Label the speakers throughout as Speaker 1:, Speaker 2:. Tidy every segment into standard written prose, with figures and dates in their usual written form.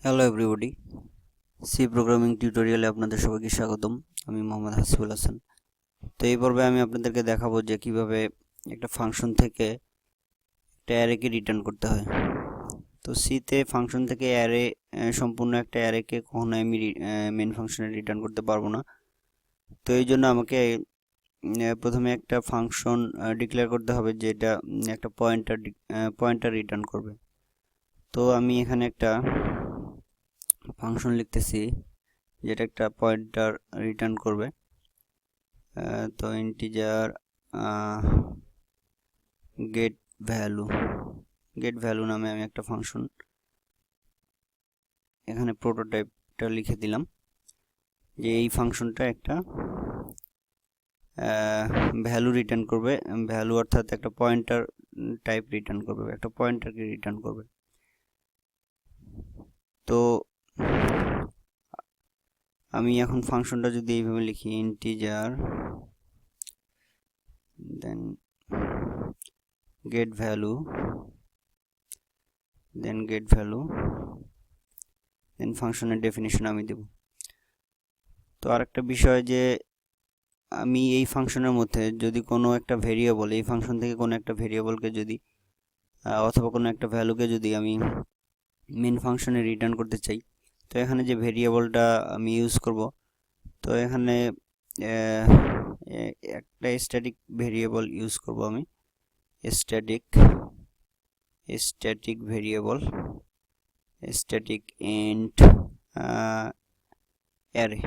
Speaker 1: Hello everybody, C programming টিউটোরিয়ালে আপনাদের সবাইকে স্বাগতম। আমি মোহাম্মদ হাসিবুল হাসান। তো এই পর্বে আমি আপনাদেরকে দেখাবো যে কিভাবে একটা ফাংশন থেকে একটা অ্যারেকে রিটার্ন করতে হয়। তো সিতে ফাংশন থেকে অ্যারে সম্পূর্ণ একটা অ্যারেকে কখনোই আমি মেন ফাংশনে রিটার্ন করতে পারবো না। তো এই জন্য আমাকে প্রথমে একটা ফাংশন ডিক্লেয়ার করতে হবে যেটা একটা পয়েন্টার রিটার্ন করবে। তো আমি এখানে একটা ফাংশন লিখতেছি যেটা একটা পয়েন্টার রিটার্ন করবে। তো ইন্টিজার গেট ভ্যালু নামে আমি একটা ফাংশন এখানে প্রোটোটাইপটা লিখে দিলাম যে এই ফাংশনটা একটা ভ্যালু রিটার্ন করবে, ভ্যালু অর্থাৎ একটা পয়েন্টার টাইপ রিটার্ন করবে, একটা পয়েন্টারকে রিটার্ন করবে। তো আমি এখন ফাংশনটা যদি এইভাবে লিখি ইন্টিজার দেন get value দেন ফাংশনের ডেফিনিশন আমি দেব। তো আরেকটা বিষয় যে আমি এই ফাংশনের মধ্যে যদি কোনো একটা ভেরিয়েবল, এই ফাংশন থেকে কোনো একটা ভেরিয়েবলকে যদি অথবা কোনো একটা ভ্যালুকে যদি আমি মেন ফাংশনে রিটার্ন করতে চাই, তো এখানে যে ভেরিয়েবলটা আমি ইউজ করব, তো এখানে একটা স্ট্যাটিক ভেরিয়েবল ইউজ করব আমি, static variable static int array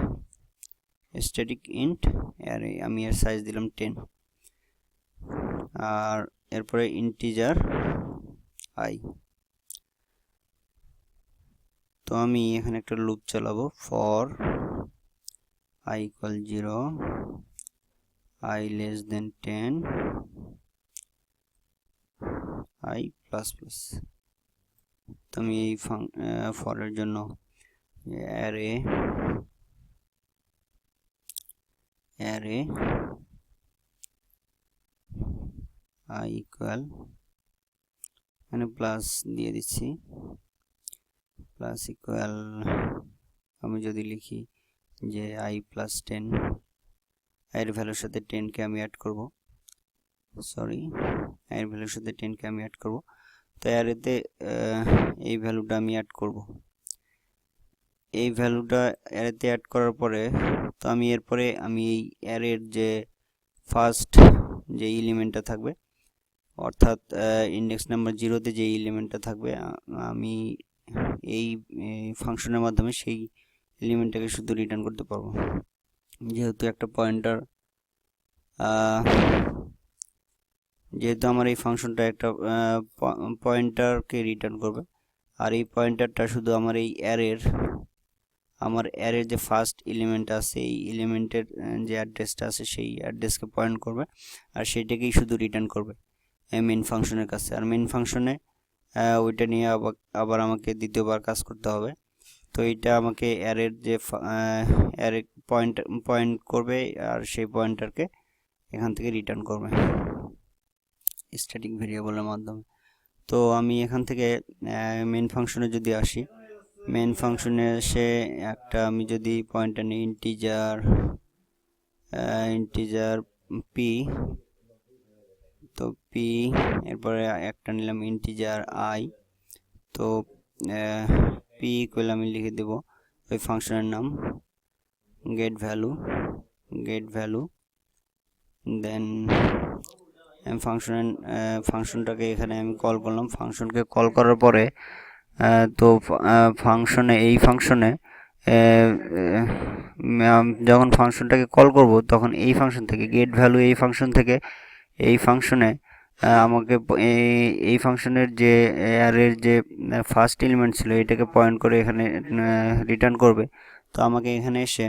Speaker 1: static int array আমি এর সাইজ দিলাম 10 আর এরপরে ইন্টিজার আই। তো আমি এখানে একটা লুপ চালাবো for i equal 0 i less than 10 i plus plus। তো আমি এই ফরের জন্য অ্যারে i equal এখানে প্লাস দিয়ে দিচ্ছি, প্লাস ইকুয়াল আমি যদি লিখি যে i plus 10, এর ভ্যালুর সাথে 10 কে আমি অ্যাড করব, এর ভ্যালুর সাথে 10 কে আমি অ্যাড করব। তো অ্যারেতে এই ভ্যালুটা আমি অ্যাড করব। এই ভ্যালুটা অ্যারেতে অ্যাড করার পরে তো আমি এরপরে আমি এই অ্যারের যে ফার্স্ট যে এলিমেন্টটা থাকবে, অর্থাৎ ইন্ডেক্স নাম্বার 0তে যে এলিমেন্টটা থাকবে, আমি এই ফাংশনের মাধ্যমে সেই এলিমেন্টটাকে শুধু রিটার্ন করতে পারবো। যেহেতু একটা পয়েন্টার, যেহেতু আমার এই ফাংশনটা একটা পয়েন্টারকে রিটার্ন করবে, আর এই পয়েন্টারটা শুধু আমার এই অ্যারের যে ফার্স্ট এলিমেন্ট আছে, এই এলিমেন্টের যে অ্যাড্রেসটা আছে সেই অ্যাড্রেসকে পয়েন্ট করবে, আর সেইটাকেই শুধু রিটার্ন করবে মেন ফাংশনের কাছে। আর মেন ফাংশনে ওইটা নিয়ে আবার আমাকে দ্বিতীয়বার কাজ করতে হবে। তো এইটা আমাকে অ্যারের যে অ্যারে পয়েন্ট করবে, আর সেই পয়েন্টারকে এখান থেকে রিটার্ন করবে স্ট্যাটিক ভেরিয়েবলের মাধ্যমে। তো আমি এখান থেকে মেন ফাংশনে যদি আসি, মেন ফাংশনে এসে একটা আমি যদি পয়েন্টার নিই ইন্টিজার পি, তো পি এরপরে একটা নিলাম ইন্টিজার আই। তো পি ইকুয়াল আমি লিখে দেব ওই ফাংশনের নাম গেট ভ্যালু দেন ফাংশনটাকে এখানে আমি কল করলাম। ফাংশনকে কল করার পরে তো এই ফাংশনে যখন ফাংশনটাকে কল করব, তখন এই ফাংশন থেকে গেট ভ্যালু, এই ফাংশন থেকে এই ফাংশনে আমাকে এই ফাংশনের যে অ্যারের যে ফার্স্ট এলিমেন্ট ছিল এটাকে পয়েন্ট করে এখানে রিটার্ন করবে। তো আমাকে এখানে এসে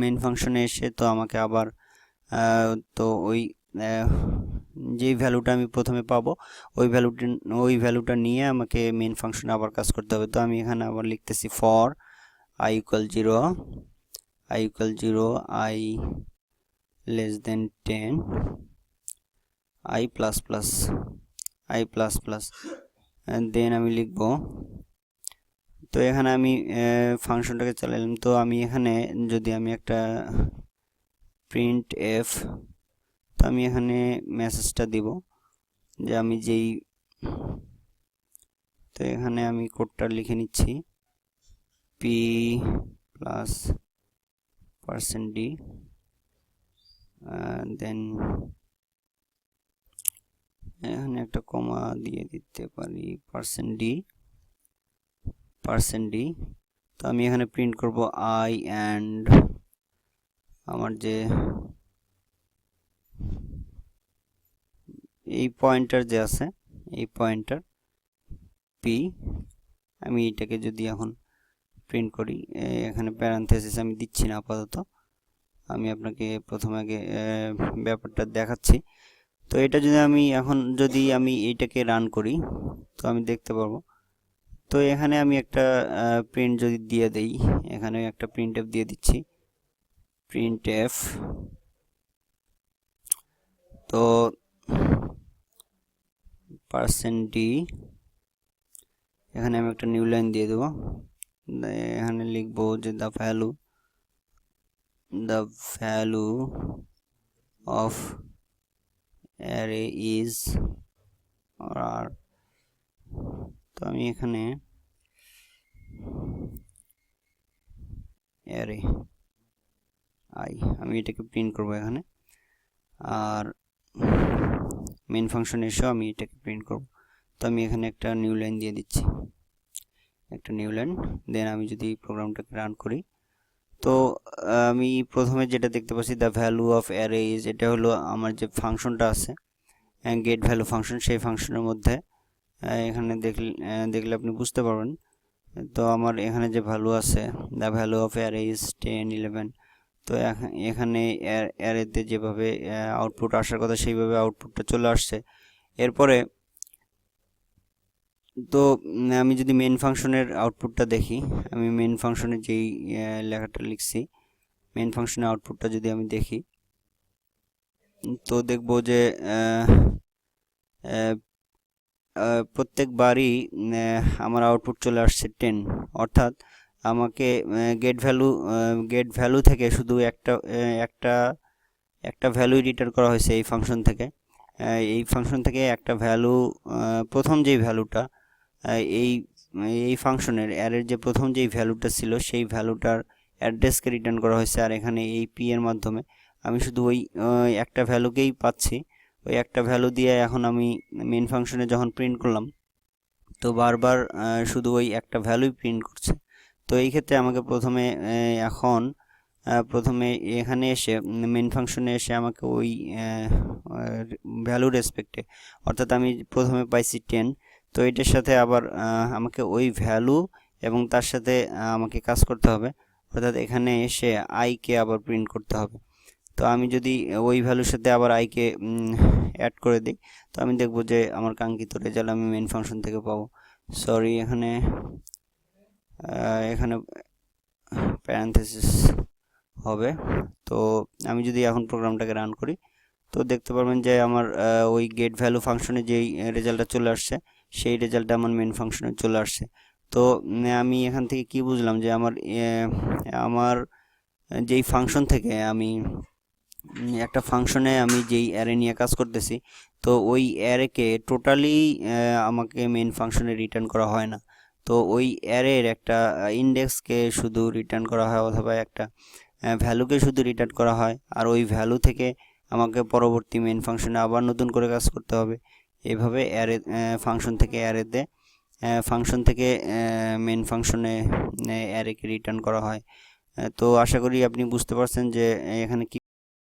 Speaker 1: মেন ফাংশনে এসে তো আমাকে আবার তো ওই যেই ভ্যালুটা আমি প্রথমে পাবো ওই ভ্যালুটা নিয়ে আমাকে মেন ফাংশনে আবার কাজ করতে হবে। তো আমি এখানে আবার লিখতেছি for i equal 0 i less than 10 i plus plus and then আমি লিখব তো এখানে আমি ফাংশনটাকে চালালাম। তো আমি এখানে যদি আমি একটা প্রিন্ট এফ, তো আমি এখানে মেসেজটা দিব যে আমি যেই, তো এখানে আমি কোডটা লিখে নিচ্ছি পি প্লাস %d, দেন এখানে একটা কমা দিয়ে দিতে পারি %d। তো আমি এখানে প্রিন্ট করব আই অ্যান্ড আমার যে এই পয়েন্টার যে আছে, এই পয়েন্টার পি, আমি এটাকে যদি এখন প্রিন্ট করি, এখানে প্যারান্থেসিস আমি দিচ্ছি না আপাতত, আমি আপনাকে প্রথমে আগে ব্যাপারটা দেখাচ্ছি। তো এটা যদি আমি এখন যদি আমি এইটাকে রান করি, তো আমি দেখতে পারবো। তো এখানে আমি একটা প্রিন্ট যদি দিয়ে দেই, এখানে একটা প্রিন্ট এফ দিয়ে দিচ্ছি, প্রিন্ট এফ। তো %d, এখানে আমি একটা নিউ লাইন দিয়ে দেবো, এখানে লিখবো যে the value of array is, আর তো আমি এখানে অ্যারে আই, আমি এটাকে প্রিন্ট করব এখানে, আর মেন ফাংশন এসেও আমি এটাকে প্রিন্ট করব। তো আমি এখানে একটা নিউ লাইন দিয়ে দিচ্ছি, একটা নিউ লাইন। দেন আমি যদি প্রোগ্রামটাকে রান করি, তো আমি প্রথমে যেটা দেখতে পাচ্ছি the value of array is, এটা হলো আমার যে ফাংশনটা আছে গেট ভ্যালু ফাংশন, সেই ফাংশনের মধ্যে এখানে দেখলে আপনি বুঝতে পারবেন। তো আমার এখানে যে ভ্যালু আছে the value of array is 10, 11। তো এখানে অ্যারেতে যেভাবে আউটপুট আসার কথা সেইভাবে আউটপুটটা চলে আসছে। এরপরে তো আমি যদি মেন ফাংশনের আউটপুটটা দেখি, আমি মেন ফাংশনে যেই লেখাটা লিখছি, মেন ফাংশনের আউটপুটটা যদি আমি দেখি, তো দেখব যে প্রত্যেকবারই আমার আউটপুট চলে আসছে 10, অর্থাৎ আমাকে গেট ভ্যালু থেকে শুধু একটা ভ্যালু রিটার্ন করা হয়েছে এই ফাংশন থেকে। এই ফাংশন থেকে একটা ভ্যালু, প্রথম যেই ভ্যালুটা এই ফাংশনের অ্যারের যে প্রথম যেই ভ্যালুটা ছিল সেই ভ্যালুটার অ্যাড্রেসকে রিটার্ন করা হয়েছে, আর এখানে এই পি এর মাধ্যমে আমি শুধু ওই একটা ভ্যালুকেই পাচ্ছি। ওই একটা ভ্যালু দিয়ে এখন আমি মেন ফাংশনে যখন প্রিন্ট করলাম, তো বারবার শুধু ওই একটা ভ্যালুই প্রিন্ট করছে। তো এই ক্ষেত্রে আমাকে প্রথমে এখানে এসে মেন ফাংশনে এসে আমাকে ওই ভ্যালু রেসপেক্টে, অর্থাৎ আমি প্রথমে পাইছি 10, তো এটার সাথে আবার আমাকে ওই ভ্যালু এবং তার সাথে আমাকে কাজ করতে হবে, অর্থাৎ এখানে এসে আইকে আবার প্রিন্ট করতে হবে। তো আমি যদি ওই ভ্যালুর সাথে আবার আইকে অ্যাড করে দিই, তো আমি দেখব যে আমার কাঙ্ক্ষিত রেজাল্ট আমি মেন ফাংশন থেকে পাবো। সরি, এখানে প্যারেনথেসিস হবে। তো আমি যদি এখন প্রোগ্রামটাকে রান করি, তো দেখতে পারবেন যে আমার ওই গেট ভ্যালু ফাংশনে যেই রেজাল্টটা চলে আসছে সেই রেজাল্টটা আমার মেন ফাংশনে চলে আসছে। তো আমি এখান থেকে কি বুঝলাম যে আমার যেই ফাংশন থেকে আমি একটা ফাংশনে আমি যেই অ্যারে নিয়ে কাজ করতেছি, তো ওই অ্যারেকে টোটালি আমাকে মেন ফাংশনে রিটার্ন করা হয় না। তো ওই অ্যারের একটা ইন্ডেক্সকে শুধু রিটার্ন করা হয়, অথবা একটা ভ্যালুকে শুধু রিটার্ন করা হয়, আর ওই ভ্যালু থেকে আমাকে পরবর্তী মেন ফাংশনে আবার নতুন করে কাজ করতে হবে। এভাবে ফাংশন থেকে মেন ফাংশনে অ্যারেকে রিটার্ন করা হয়। তো আশা করি আপনি বুঝতে পারছেন যে এখানে কি